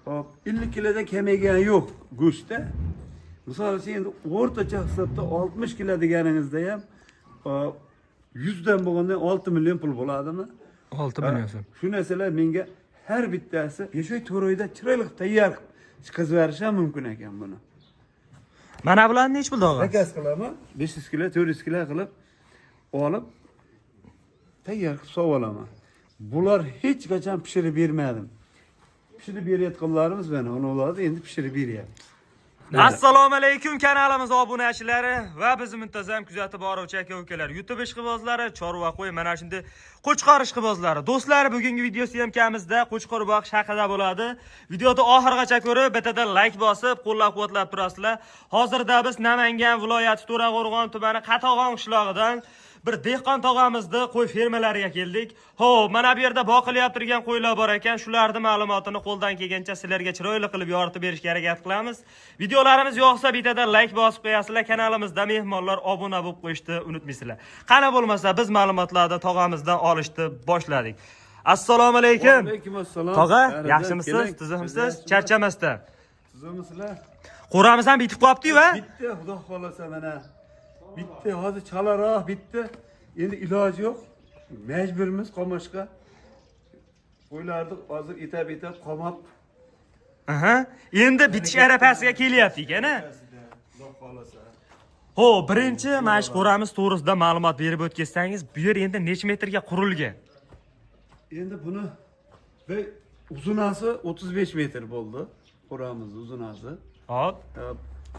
Hop, 50 kiloda kemaygani yo'q go'shtda. Misol uchun endi o'rtacha hisobda 60 kilo deganingizda ham 100 dan bo'lganda 6 million pul bo'ladimi? 6 million so'm. Shu narsalar menga har bittasi 5-4 oyda chiroyli tayyor chiqazib berishim mumkin ekan buni. Mana bularni nech pul dog'i? Zakas qilaman, 500 kilo, 400 kilo qilib olib tayyor qilib sotib olaman. Bular hech qachon pishirib bermadim. Pishirib berayotganlarimiz mana ularni endi pishirib beryapti. Assalomu alaykum kanalimiz obunachilari va bizni muntazam kuzatib boruvchi aka-ukalar, YouTube ishqibozlari, chorva qo'y, mana shunday qo'chqor ishqibozlari. Do'stlar, bugungi video syomkamizda qo'chqor boqish haqida bo'ladi. Videoni oxirigacha ko'rib, bittadan like bosib, qo'llab-quvvatlab turasizlar. Hozirda biz Namangan viloyati To'raqo'rg'on tumani Qatag'on qishlog'idan bir dehqon tog'amizni qo'y fermalariga keldik. Xo'p, mana bu yerda boqilyapti turgan qo'ylar bor ekan. Shularning ma'lumotini qo'ldan kelgancha sizlarga chiroyli qilib yoritib berishga harakat qilamiz. Videolarimiz yoqsa bittadan like bosib qo'yasizlar. Kanalimizda mehmonlar obuna bo'lib qo'yishni unutmaysizlar. Qani bo'lmasa biz ma'lumotlarni tog'amizdan olishni boshladik. Assalomu alaykum. Va alaykum assalom. Tog'a, yaxshimisiz? Tuzimsiz? Charchamasdan. Tuzimsizlar? Qo'ramiz ham bitib qolibdi-yu, Bitta, xudo xolasa mana. Bitta hozir chalaroq bitta. Endi iloji yo'q. Majburmiz qomashqa. Qo'ylarni hozir etab qomab. Aha. Endi bitish arafasiga kelyapti ekan-a. Xudo xolasa. Xo'p, birinchi mana qo'ramiz to'g'risida ma'lumot berib o'tkazsangiz, bu yer endi necha metrga qurilgan? Endi buni uzunasi 35 metr bo'ldi. Qo'ramiz uzunasi. Hop.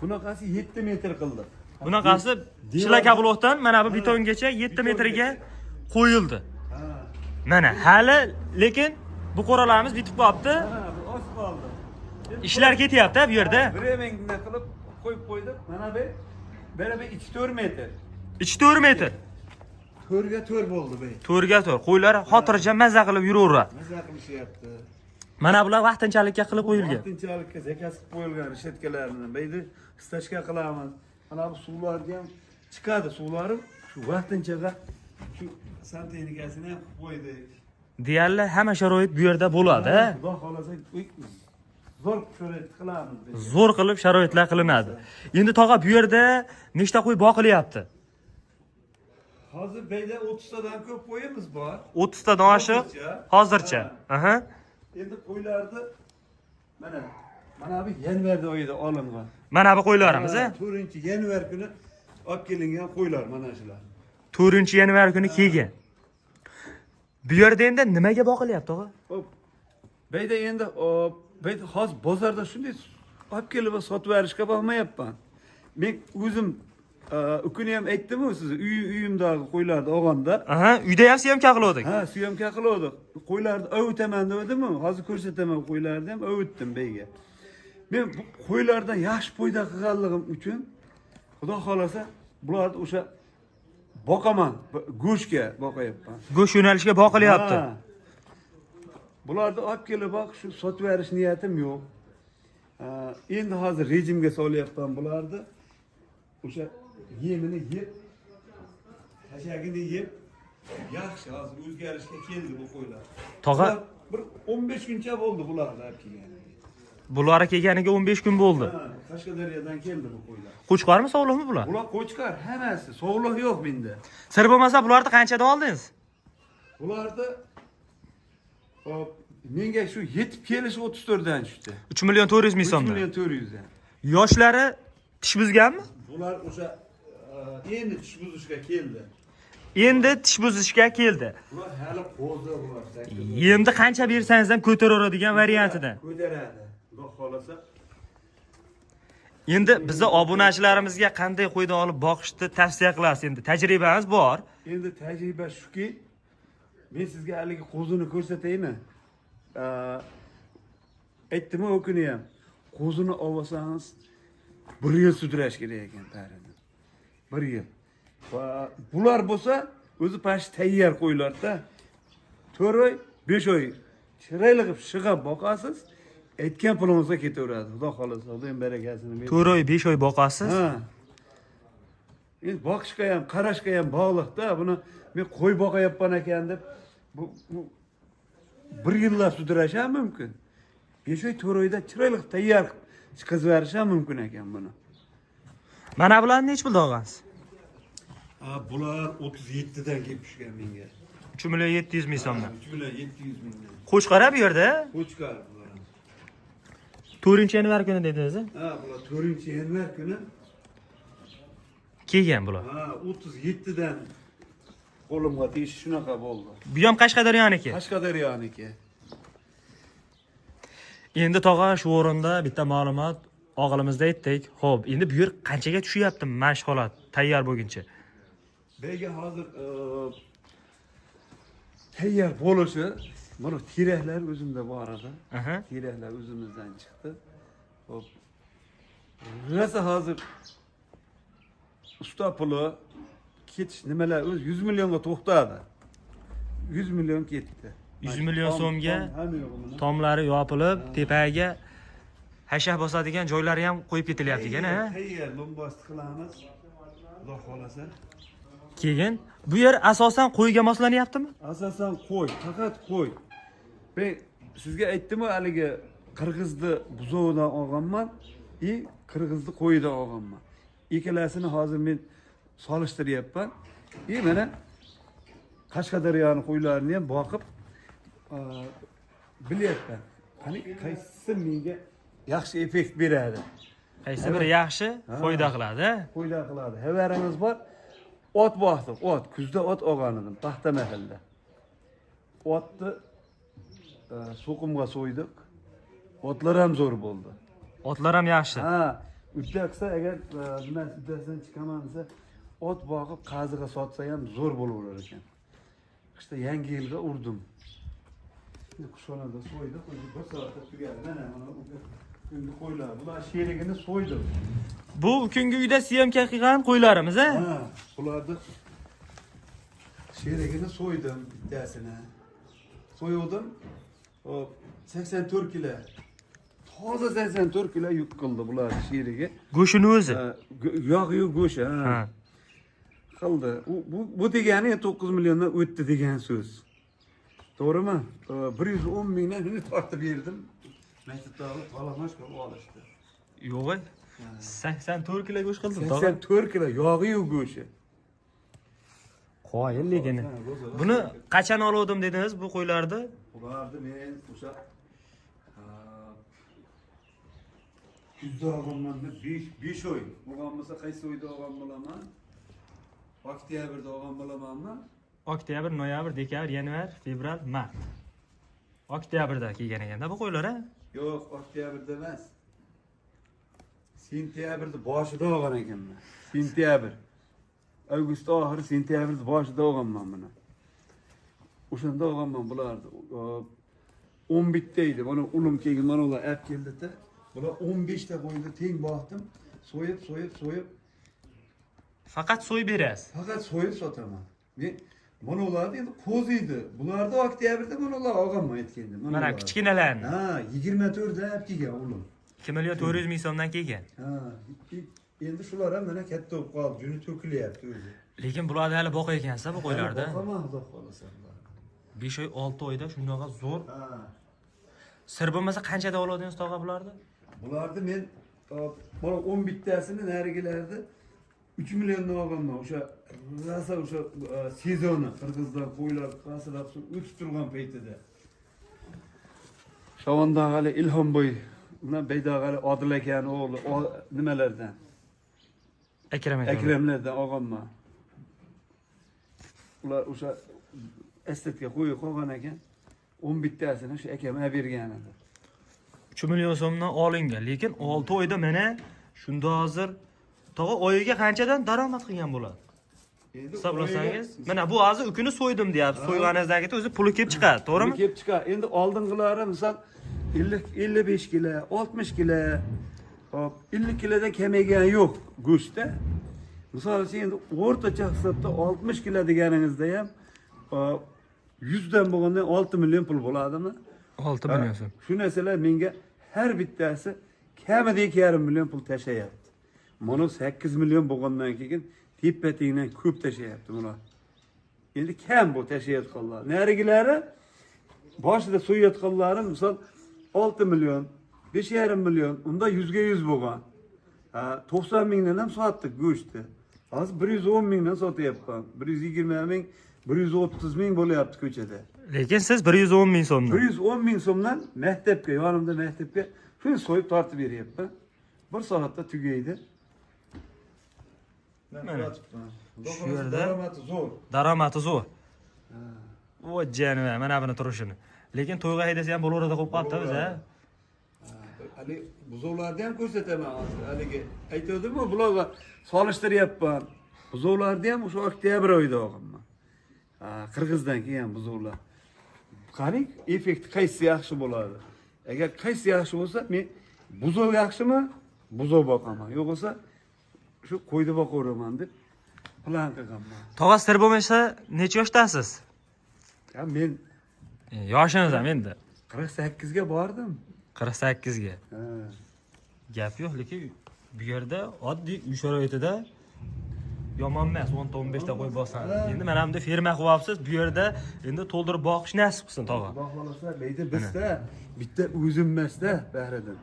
Bunaqasi 7 metr qildi. Bunaqasi shilaka blokdan mana bu betongacha 7 metrga qo'yildi. Mana hali lekin bu qo'ralarimiz bitib qolibdi. Bu oz qoldi. Ishlar ketyapti bu yerda. Biremingni qilib qo'yib qo'ydik. Mana bu beraber 2-4 metr. 3-4 metr. 4 ga 4 bo'ldi bu. 4 ga 4. Qo'ylar xotirjam maza qilib yuraveradi. Maza qilishyapti. Mana bular vaqtinchalikka qilib qo'yilgan. Vaqtinchalikka zakas qilib qo'yilgan reshetkalarini. Beydi stachka qilamiz. Mana bu suvlarga ham chiqadi suvlari. Shu vaqtinchaga shu santexnikasini ham qilib qo'ydik. Deyarli hamma sharoit bu yerda bo'ladi. Xudo xolasa zo'r sharoit qilamiz. Zo'r qilib sharoitlar qilinadi. Endi tog'a bu yerda nechta qo'y boqilyapti? Hozir beyda 30 tadan ko'p qo'yimiz bor. 30 tadan oshiq hozircha. Aha. Endi qo'ylarni mana bu yanvar oyida olingan. Mana bu qo'ylarimiz, 4-yanvar kuni olib kelingan qo'ylar mana shular. 4-yanvar kuni kelgan. Bu yerda endi nimaga boqilyapti, tog'a? Hop. Beyda endi hozir bozorda shunday olib kelib sotib berishga boqmayapman. Men o'zim ukuni ham aytdim-ku siz uyimdagi qo'ylarni olganda. Aha, uyda ham syomka qildik. Ha, syomka qildik. Qo'ylarni ovutaman dedim-ku. Hozir ko'rsataman qo'ylarni ham ovutdim beyga. Men bu qo'ylardan yaxshi foyda qilganligim uchun xudo xolasa bularni o'sha boqaman, go'shtga boqayapman. Go'sht yo'nalishga boqilyapti. Bularni olib kelib shu sotib berish niyatim yo'q. Endi hozir rejimga solyapman bularni. O'sha yemini yeb, tashagini yeb, yaxshi hozir o'zgarishga keldi bu qo'ylar. Tog'a, bir 15 kuncha bo'ldi bularni olib kelgan. bular kelganiga 15 kun bo'ldi. Qashqadaryodan keldi bu qo'ylar. Qo'chqormi, sog'liqmi bular? Bular qo'chqor, hammasi. Sog'liq yo'q menda. Sir bo'lmasa bularni qanchadan oldingiz? Bularni menga shu yetib kelishi 34 dan tushdi. 3 million 400 ming 3 so'mdan. million 400 dan. Yoshlari tish buzganmi? Bular o'sha endi tish buzishga keldi. Endi tish buzishga keldi. Bular hali qo'zi bular. Endi qancha bersangiz ham ko'taraveradigan variantida. Ko'taradi. Xudo xolasa. Endi bizning obunachilarimizga qanday qo'yni olib boqishni tavsiya qilasiz? Endi tajribamiz bor. Endi tajriba shuki, men sizga haligi qo'zini ko'rsataymi? Aytdim-ku o kuni ham. Qo'zini olsangiz 1 yil sudirash kerak ekan tarini. 1 yil. Va bular bo'lsa, o'zi pash tayyor qo'ylarda 4 oy, 5 oy chiroyli qilib shig'ab boqasiz. Aytgan pulingizga ketaveradi. Xudo xolasa, Xudoning barakasini. 4 oy, 5 oy boqasiz. Ha. Endi boqishga ham, qarashga ham bog'liqda. Buni men qo'y boqayapman ekan deb bu 1 yillab sudrash ham mumkin. 5 oy 4 oyda chiroyli tayyor chiqazib berishim mumkin ekan buni. Mana bularni nech pulda olgansiz? Bular 37 dan kelib tushgan menga. 3 million 700 ming so'mdan. 3 million 700 mingdan. Qo'shqara bu yerda. Qo'chqar bular. 4-yanvar kuni dedingiz. Bular 4-yanvar kuni Kelgan bular. 37 dan qo'limga tegish shunaqa bo'ldi. Bu ham Qashqadaryoniki. Qashqadaryoniki. Endi tog'a shu o'rinda bitta ma'lumot o'g'limizda aytdik. Xo'p, endi bu yer qanchaga tushyapti mashq holat tayyor bo'lguncha? Bega hozir tayyor bo'lishi, mana teraklar o'zimda bor edi. Teraklar o'zimizdan chiqdi. Xo'p. Rosa hozir usta puli ketish nimalar o'z 100 millionga to'xtadi. 100 million ketdi. 100 million so'mga tomlari yopilib, tepaga hashah bosadigan joylari ham qo'yib ketilyapti ekan, ha? Tayyor lombasti qilamiz. Xudo xolasa. Keyin bu yer asosan qo'yga moslanyaptimi? Asosan qo'y, faqat qo'y. Men sizga aytdim-ku, haligi qirg'izni buzovidan olganman, qirg'izni qo'yidan olganman. Ikkalasini hozir men solishtiryapman. Mana Qashqadaryoning qo'ylarini ham boqib bilyapman. Qani qaysi menga yaxshi effekt beradi? Qaysi biri yaxshi foyda qiladi? Foyda qiladi. Xabarimiz bor. Ot boqdim, kuzda ot olgan edim, paxta mahallada. Otni so'qimga so'ydik. Otlar ham zo'r bo'ldi. Otlar ham yaxshi. Uddaqsa agar nima uddasidan chiqaman desa, ot boqib qaziga sotsa ham zo'r bo'laverar ekan. Qishda yangi yilga urdim. Qushxonada so'ydik, bir soatda tugadi. Mana endi qo'ylar, bular sherigini so'ydim. Bu kungi uyda syomka qilgan qo'ylarimiz, ha? Bularni sherigini so'ydim bittasini. So'ydim. Hop, 84 kilo. Toza 84 kilo yuk qildi bular sherigi. Go'shini o'zi. Yog'-yu go'sh, qildi. Bu degani 9 milliondan o'tdi degan so'z. To'g'rimi? 110 mingdan uni tortib berdim. Maktabdagi talamash qilib olishdi. Yo'q, 84 kilo go'sht qildim. 84 kilo yog'i-yu go'shi. Qo'yil lekin. Buni qachon oldim dedingiz bu qo'ylarni? Bularni men o'sha kuzda olganman, 5 oy. Bo'lgan bo'lsa qaysi oyda olgan bo'laman? Oktyabrda olgan bo'lamanmi? Oktyabr, noyabr, dekabr, yanvar, fevral, mart. Oktyabrda kelgan ekanda bu qo'ylar, ha? Yo'q, oktyabrda emas. Sentyabrda boshida olgan ekanman. Sentyabr. Avgust oxiri sentyabrda boshida olganman buni. O'shanda olganman bularni. 11 ta edi. Mana ulim kelgan, mana ular olib keldi-da. Bular 15 ta qo'ydi, teng boqdim. So'yib. Faqat so'yib berasiz. Faqat so'yib sotaman. Men mana ularni endi qo'ziydi. Bularni oktyabrda mana ular olganman aytgandim. Mana kichkinalarni. 24 da olib kelgan ulim. 2 million 400 ming so'mdan kelgan. Endi shular ham mana katta bo'lib qoldi, juni to'kilyapti o'zi. Lekin bularni hali boq ekansiz bu qo'ylarda. Boqaman, xudo xolasa. 5 oy 6 oyda shunaqa zo'r. Sir bo'lmasa qanchada oladingiz tog'a bularni? Bularni men mana 11 tasini narigilarni 3 milliondan olganman. O'sha sezoni qirg'izlar qo'ylar qasirab o'tib turgan paytida. Shavandag'ali Ilhomboy, buna Beydag'ali Odil akan o'g'li nimalardan? Akramlardan olganman. Ular o'sha estetga qo'yib qolgan ekan. 11 tasini shu akam bergan edi. 3 million so'mdan olingan, lekin 6 oyda mana shunda hozir tog'a oyiga qanchadan daromad qilgan bo'ladi? Hisoblasangiz, mana bu hozir ukini so'ydim deyapsiz. So'yganingizdan keyin o'zi puli kelib chiqadi, to'g'rimi? Kelib chiqadi. Endi oldingilari misol 55 kilo, 60 kilo, hop 50 kilodan kamaygani yo'q go'shtda. Misol uchun endi o'rtacha hisobda 60 kilo deganingizda ham 100 dan bo'lganda 6 million pul bo'ladimi? 6 million so'm. Shu narsalar menga har bittasi kamida 2,5 million pul tashlayapti. Mana 8 million bo'lgandan keyin tep-patingdan ko'p tashlayapti bular. Endi kam bu tashlayotganlar. Narigilari boshida so'yayotganlari misol 6 milyon, 5,5 milyon, unda 100'ge 100 bo'lgan. 90 mingdan ham sotdik go'shtni. Hozir 110 mingdan sotyapman. 120 ming, 130 ming bo'lyapti ko'chada. Lekin siz 110 ming so'mdan. 110 ming so'mdan maktabga, yonimda maktabga shuni so'yib tortib beryapman. 1 soatda tugaydi. Mana. Shu yerda daromadi zo'r. Daromati zo'r. O jani, mana buni turishini. Lekin to'yga haydasa ham bo'laveradi qo'yib qolibdi biz, ha. Ali buzovlarni ham ko'rsataman hozir. Haligi aytdim-ku, bularga solishtiryapman. Buzovlarni ham o'sha oktyabr oyida olganman. Qirg'izdan kelgan buzovlar. Qarang, effekti qaysi yaxshi bo'ladi. Agar qaysi yaxshi bo'lsa, men buzov yaxshimi? Buzov boqaman. Yo'qsa shu qo'yni boqaveraman deb plan qilganman. Tog'a sir bo'lmasa, necha yoshdasiz? Ya men Yoshiniz ham endi 48 ga bordim. 48 ga. Ha. Gap yo'q, lekin bu yerda oddiy uy sharoitida yomon emas, 10-15 ta qo'y bossan. Endi mana bunda ferma qilyapsiz, bu yerda endi to'ldirib boqish nasib qilsin, tog'a. Xudo xolasa, beyda bizda bitta o'zim emasda bahridan.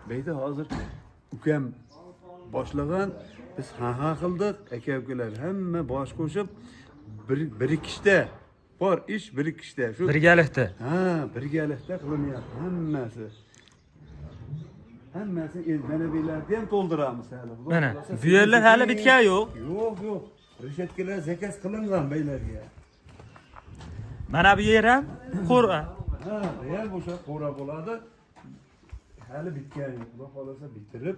Beyda hozir ukam boshlagan, biz ha qildik, aka-ukalar hamma bosh qo'shib bir kishida bor ish bir kishida. Shu Birgalikda. ha, birgalikda qilinyapti hammasi. Hammasi mana bularni ham to'ldiramiz hali. Mana bu yerlar hali bitgan yo'q. Yo'q. Rishatkalar zakaz qilingan beylarga. Mana bu yer ham qo'ra. Ha, real o'sha qo'ra bo'ladi. Hali bitgan yo'q. Xudo xolasa bitirib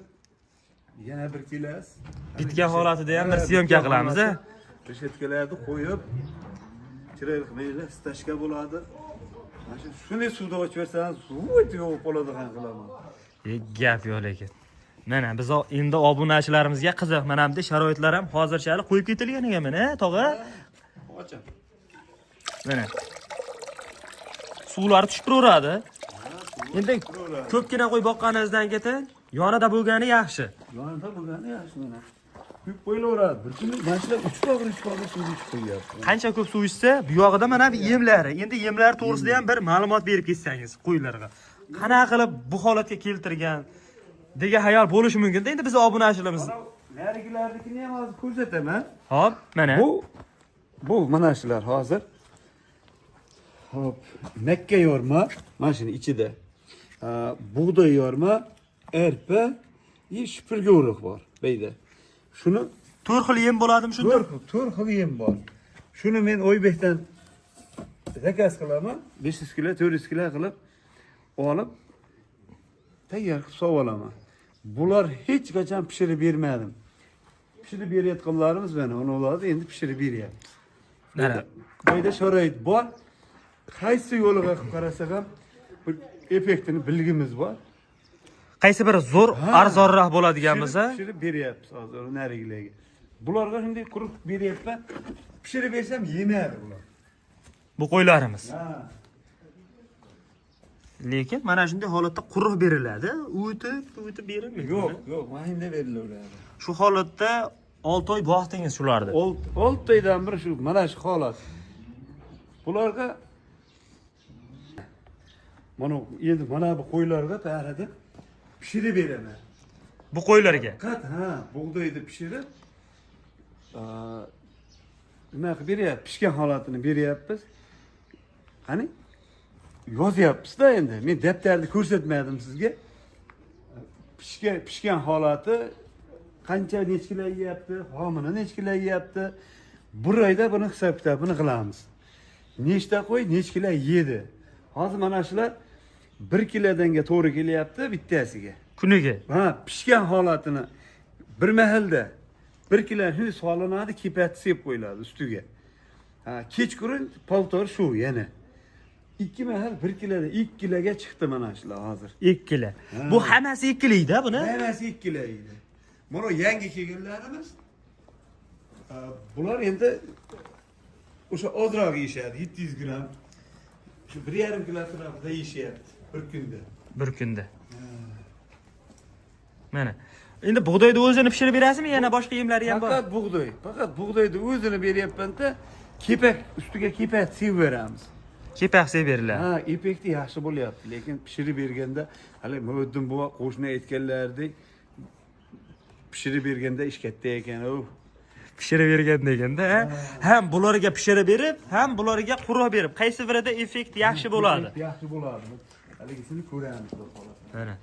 yana bir kelasiz. Bitgan holatida ham bir syomka qilamiz, a. Rishatkalarni qo'yib chiroyli mayli stashka bo'ladi. Mana shu shuni suvda ochib bersangiz, suv yo'q bo'ladigan qilaman. Gap yo'q lekin. Mana biz endi obunachilarimizga qiziq. Mana bunday sharoitlar ham hozirchalik qo'yib ketilgan ekan mana, tog'a. Ocham. Mana. Suvlar tushib turaveradi. Endi ko'pgina qo'y boqqaningizdan keyin yonida bo'lgani yaxshi. Yonida bo'lgani yaxshi mana. Ko'p qo'yilaveradi. Bir kuni mashlar 3 bag'ir suv ichib qo'yapti. Qancha ko'p suv ichsa, bu yog'ida mana bu yemlari. Endi yemlar to'g'risida ham bir ma'lumot berib ketsangiz qo'ylarga. Qanaqa qilib bu holatga keltirgan degan hayol bo'lishi mumkin-da. Endi biz obunachilarimiz. Narigilarnikini ham hozir ko'rsataman. Hop, mana. Bu mana shular hozir. Hop, makka yorma mashina ichida. Bug'doy yorma, arpa, shipirga urug' bor beyda. Shuni 4 xil yem bo'ladimi shunda? 4 xil yem bor. Shuni men Oybekdan zakaz qilaman, 500 kilo, 400 kilo qilib olib tayyor qilib sotib olaman. Bular hech qachon pishirib bermadim. Pishirib berayotganlarimiz mana ularni endi pishirib beryapmiz. Mana Qayda sharoit bor. Qaysi yo'liga qilib qarasak ham bir effektini bilgimiz bor. qaysi biri zo'r, arzonroq bo'ladigan bo'lsa, Pishirib beryapmiz hozir narigilarga. Bularga shunday quruq beryapman. Pishirib bersam yemaydi bular. bu qo'ylarimiz. Ha. Lekin mana shunday holatda quruq beriladi. O'tib berilmaydi. Yo'q, mahimda berilaveradi. Shu holatda 6 oy boqdingiz shularni. 6 oydan biri shu mana shu holat. Bularga mana bu qo'ylarga tayyorada pishirib beraman. Bu qo'ylarga. Bug'doyni pishirib nima qilib beryapmiz? Pishgan holatini beryapmiz. Qani yozyapmiz-da endi. Men daftarni ko'rsatmadim sizga. Pishgan holati qancha nechkilar yeyapti, homini nechkilar yeyapti. Bir oyda buni hisob kitobini qilamiz. Nechta qo'y, nechkilar yedi. Hozir mana shular 1 kilodanga to'g'ri kelyapti bittasiga. Kuniga. Pishgan holatini bir mahalda 1 kilo shuni solinadi, kepati sepib qo'yiladi ustiga. Kechqurun paltor shu yana. 2 mahal 1 kiloda 2 kiloga chiqdi mana shular hozir. 2 kilo. Bu hammasi 2 kiloda buni. Hammasi 2 kilo edi. Mana yangi kelganlarimiz bular endi o'sha ozroq yeyishadi, 700 gram. Shu 1,5 kilo atrofida yeyishyapti bir kunda. Bir kunda. Mana. Endi bug'doyni o'zini pishirib berasizmi, yana boshqa yemlari ham bor? Faqat bug'doyni o'zini beryapman-da, kepak ustiga kepak sevib beramiz. Kepaqsiz beriladi. Ha, epakda yaxshi bo'lyapti, lekin pishirib berganda hali Muhammad buva qo'shni aytganlaridek pishirib berganda ish katta ekan. Pishirib bergan deganda, ham bularga pishirib berib, ham bularga quruq berib, qaysi birida effekt yaxshi bo'ladi? Yaxshi bo'ladi. Haligisini ko'ramiz xolos. Mana.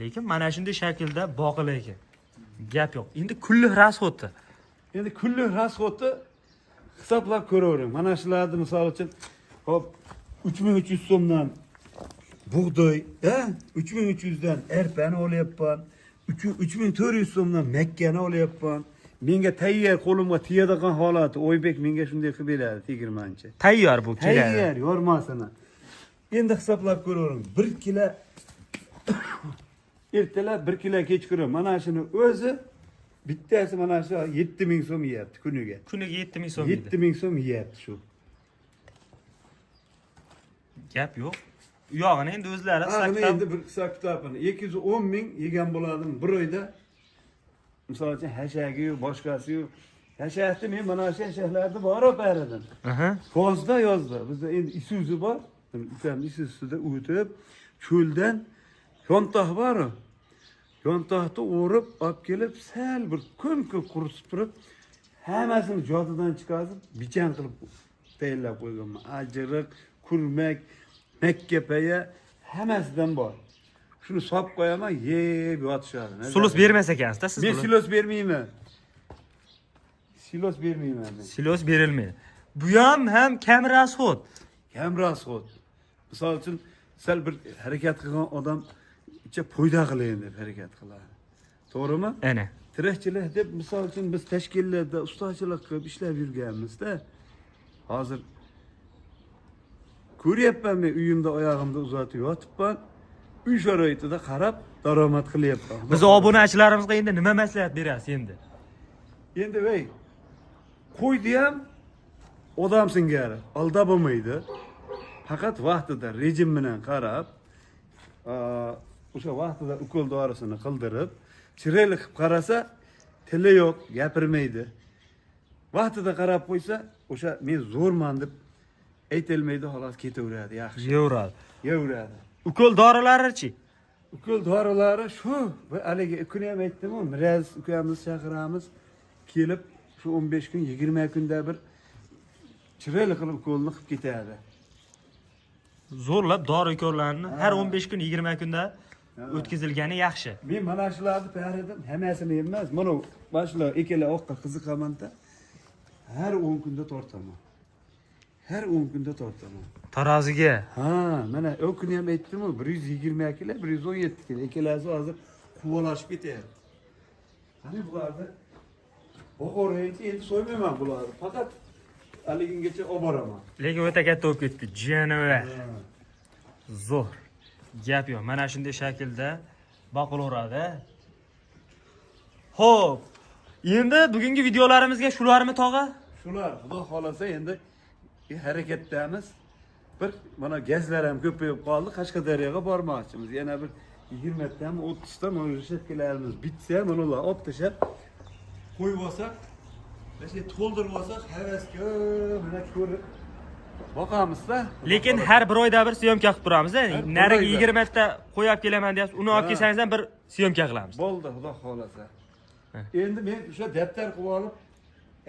Lekin mana shunday shaklda boqil ekan. Gap yo'q. Endi kulli rasxoti. Endi kunlik rasxoti hisoblab ko'ravering. Mana shularni misol uchun hop 3300 so'mdan bug'doy, 3300 dan arpani olyapman. 3400 so'mdan makkani olyapman. Menga tayyor qo'limga tegadigan holati Oybek menga shunday qilib beradi 20 Tayyor bu keladi. Tayyor yormasini. Endi hisoblab ko'ravering. 1 kilo ertalab 1 kilo kechqurun mana shuni o'zi bittasi mana shu 7000 so'm yeyapti kuniga. Kuniga 7000 so'm. 7000 so'm yeyapti shu. Gap yo'q. U yog'ini endi o'zlari Ana saktab. endi bir hisob kitobini 210 ming yegan bo'ladim bir oyda. Misol uchun hashagi, boshqasi. Hashakni men mana shu hashaklarni bor oparadim. Fozda yozdi. Bizda endi Isuzu bor. Ukam Isuzuda o'tib, cho'ldan yontoq bor. Yontoqni o'rib, olib kelib, sal bir kun quritib turib, hammasini jodidan chiqarib, bichan qilib tayyorlab qo'yganman. Ajriq, kurmak, makkapaya hammasidan bor. Shuni solib qo'yaman, yeb yotishadi. Sulus bermas ekansiz-da siz Men buni. silos bermayman. Silos bermayman men. Silos berilmaydi. Bu ham kam rasxot. Kam rasxot. Misol uchun sal bir harakat qilgan odam ichga foyda qilayin deb harakat qiladi. To'g'rimi? Ana. Tirikchilik deb misol uchun biz tashkilotda ustachilik qilib ishlab yurganmiz-da. Hozir ko'ryapman men uyimda oyog'imda uzatib yotibman. Uy sharoitida qarab daromad qilyapman. Biz obunachilarimizga endi nima maslahat berasiz endi? Endi voy qo'ydi ham odam singari aldab bo'lmaydi. Faqat vaqtida rejim bilan qarab, o'sha vaqtida ukol dorisini qildirib, chiroyli qilib qarasa, tili yo'q, gapirmaydi. Vaqtida qarab qo'ysa, o'sha men zo'rman deb aytilmaydi, xolos ketaveradi, yaxshi. Yeyveradi. Ukol dorilari-chi? Ukol dorilari shu, haligi ukini ham aytdim-ku, Miraz ukamiz chaqiramiz, kelib shu 15 kun, 20 kunda bir chiroyli qilib ukolni qilib ketadi. Zo'rlab dori ukollarni har 15 kun, 20 kunda o'tkazilgani yaxshi. Men mana shularni tayyorladim, hammasini emas. Mana boshlar ikkala oqqa qiziqaman-da. Har 10 kunda tortaman. Har 10 kunda tortaman. Taroziga. Ha, mana o kuni ham aytdim-ku, 120 kilo, 117 kilo. Ikkalasi hozir quvalashib ketyapti. Qani bularni Bo'g'oraychi endi so'ymayman bularni. Faqat haligingacha olib boraman. Lekin o'ta katta bo'lib ketdi. Janavar. Zo'r. Gap yo'q. Mana shunday shaklda boqilaveradi. Xo'p. Endi bugungi videolarimizga shularmi tog'a? Shular, xudo xolasa endi harakatdamiz. Bir mana gazlar ham ko'payib qoldi. Qashqadaryoga bormoqchimiz. Yana bir 20 tami 30 ta mana shetkalarimiz bitsa, mana ular olib tashlab qo'yib olsak, mana to'ldirib olsak, havasga mana ko'rib boqamiz-da. Lekin har bir oyda bir syomka qilib turamiz. Nariga 20 ta qo'yib kelaman deyapsiz. Uni olib kelsangiz ham bir syomka qilamiz. Bo'ldi, xudo xolasa. Endi men o'sha daftar qilib olib,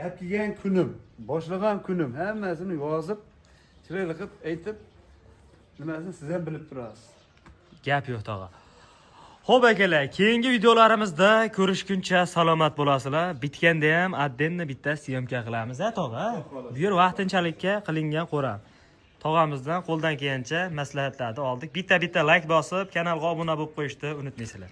olib kelgan kunim, boshlagan kunim hammasini yozib, chiroyli qilib aytib, nimasini siz ham bilib turasiz. Gap yo'q tog'a. Xo'p akalar, keyingi videolarimizda ko'rishguncha salomat bo'lasizlar. Bitganda ham addenni bitta syomka qilamiz, tog'a. Bu yer vaqtinchalikka qilingan qo'ram. Tog'amizdan qo'ldan kelgancha maslahatlarni oldik. Bitta like bosib, kanalga obuna bo'lib qo'yishni unutmaysizlar.